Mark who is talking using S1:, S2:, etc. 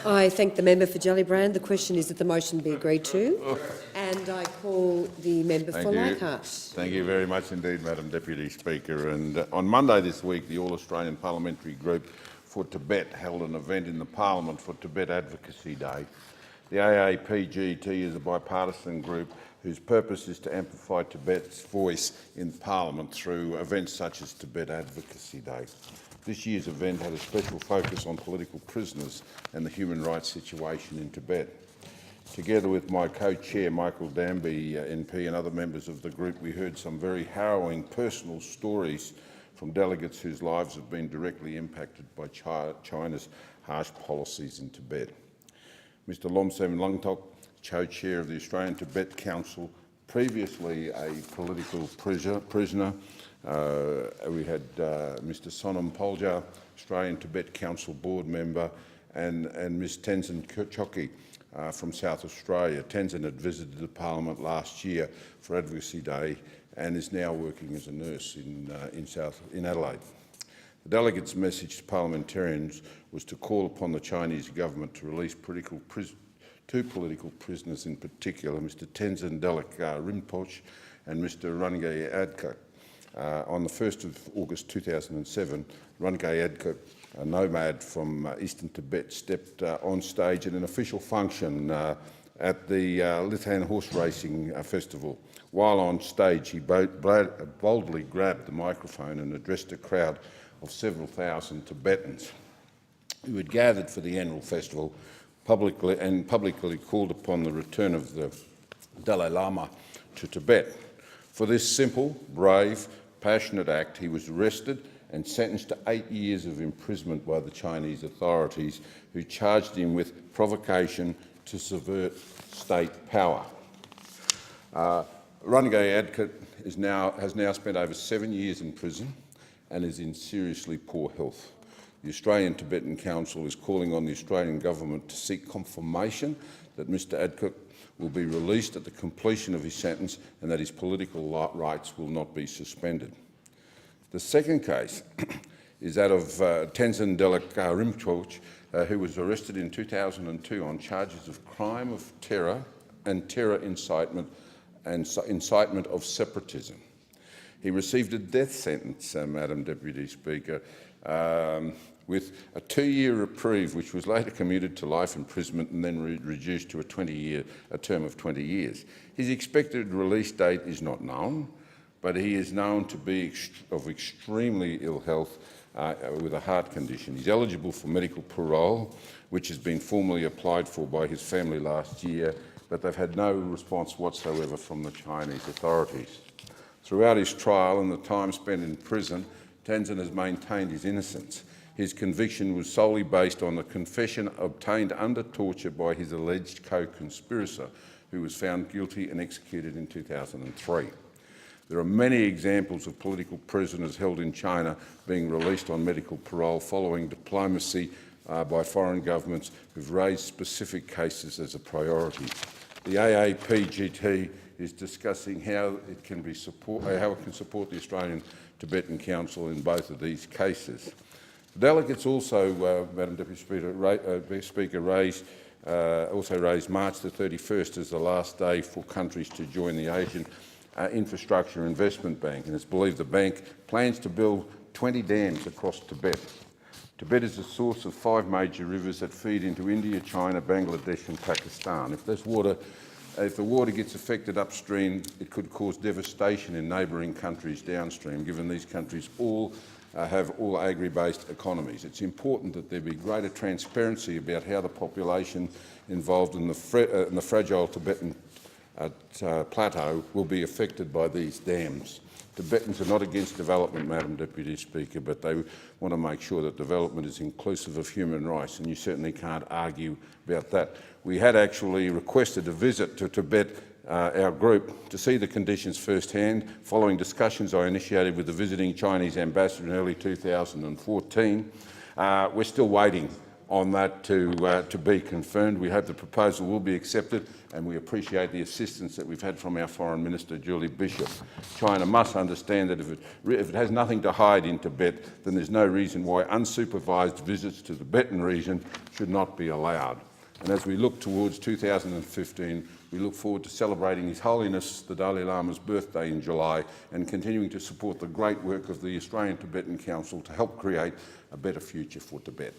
S1: I thank the member for Gellibrand. The question is that the motion be agreed to. And I call the member for Leichhardt.
S2: Thank you very much indeed, Madam Deputy Speaker. And on Monday this week, the All-Australian Parliamentary Group for Tibet held an event in the Parliament for Tibet Advocacy Day. The AAPGT is a bipartisan group whose purpose is to amplify Tibet's voice in Parliament through events such as Tibet Advocacy Day. This year's event had a special focus on political prisoners and the human rights situation in Tibet. Together with my co-chair, Michael Danby, MP, and other members of the group, we heard some very harrowing personal stories from delegates whose lives have been directly impacted by China's harsh policies in Tibet. Mr Lomsam Lungtok, co-chair of the Australian Tibet Council, previously a political prisoner. We had Mr Sonam Polja, Australian Tibet Council board member, and Ms Tenzin Choki from South Australia. Tenzin had visited the Parliament last year for Advocacy Day and is now working as a nurse in Adelaide. The delegates' message to parliamentarians was to call upon the Chinese government to release two political prisoners in particular, Mr Tenzin Delek Rinpoche and Mr Rungay Adkut. On the 1st of August 2007, Rungay Adkut, a nomad from eastern Tibet, stepped on stage at an official function at the Lithan Horse Racing Festival. While on stage, he boldly grabbed the microphone and addressed a crowd of several thousand Tibetans who had gathered for the annual festival publicly called upon the return of the Dalai Lama to Tibet. For this simple, brave, passionate act, he was arrested and sentenced to 8 years of imprisonment by the Chinese authorities, who charged him with provocation to subvert state power. Rungay Adkut has now spent over 7 years in prison and is in seriously poor health. The Australian Tibetan Council is calling on the Australian Government to seek confirmation that Mr Adkut will be released at the completion of his sentence and that his political rights will not be suspended. The second case is that of Tenzin Delek Rinpoche, who was arrested in 2002 on charges of crime of terror and terror incitement and incitement of separatism. He received a death sentence, Madam Deputy Speaker, with a 2-year reprieve, which was later commuted to life imprisonment and then reduced to a term of 20 years. His expected release date is not known, but he is known to be of extremely ill health with a heart condition. He's eligible for medical parole, which has been formally applied for by his family last year, but they've had no response whatsoever from the Chinese authorities. Throughout his trial and the time spent in prison, Tenzin has maintained his innocence. His conviction was solely based on the confession obtained under torture by his alleged co-conspirator, who was found guilty and executed in 2003. There are many examples of political prisoners held in China being released on medical parole following diplomacy by foreign governments who've raised specific cases as a priority. The AAPGT is discussing how it can support the Australian Tibetan Council in both of these cases. The delegates also, Madam Deputy Speaker, raised March the 31st as the last day for countries to join the Asian Infrastructure Investment Bank, and it's believed the bank plans to build 20 dams across Tibet. Tibet is the source of 5 major rivers that feed into India, China, Bangladesh and Pakistan. If the water gets affected upstream, it could cause devastation in neighbouring countries downstream, given these countries all have agri-based economies. It's important that there be greater transparency about how the population involved in the fragile Tibetan plateau will be affected by these dams. Tibetans are not against development, Madam Deputy Speaker, but they want to make sure that development is inclusive of human rights, and you certainly can't argue about that. We had actually requested a visit to Tibet, our group, to see the conditions firsthand. Following discussions I initiated with the visiting Chinese ambassador in early 2014, we're still waiting on that to be confirmed. We hope the proposal will be accepted, and we appreciate the assistance that we've had from our Foreign Minister, Julie Bishop. China must understand that if it has nothing to hide in Tibet, then there's no reason why unsupervised visits to the Tibetan region should not be allowed. And as we look towards 2015, we look forward to celebrating His Holiness the Dalai Lama's birthday in July and continuing to support the great work of the Australian Tibetan Council to help create a better future for Tibet.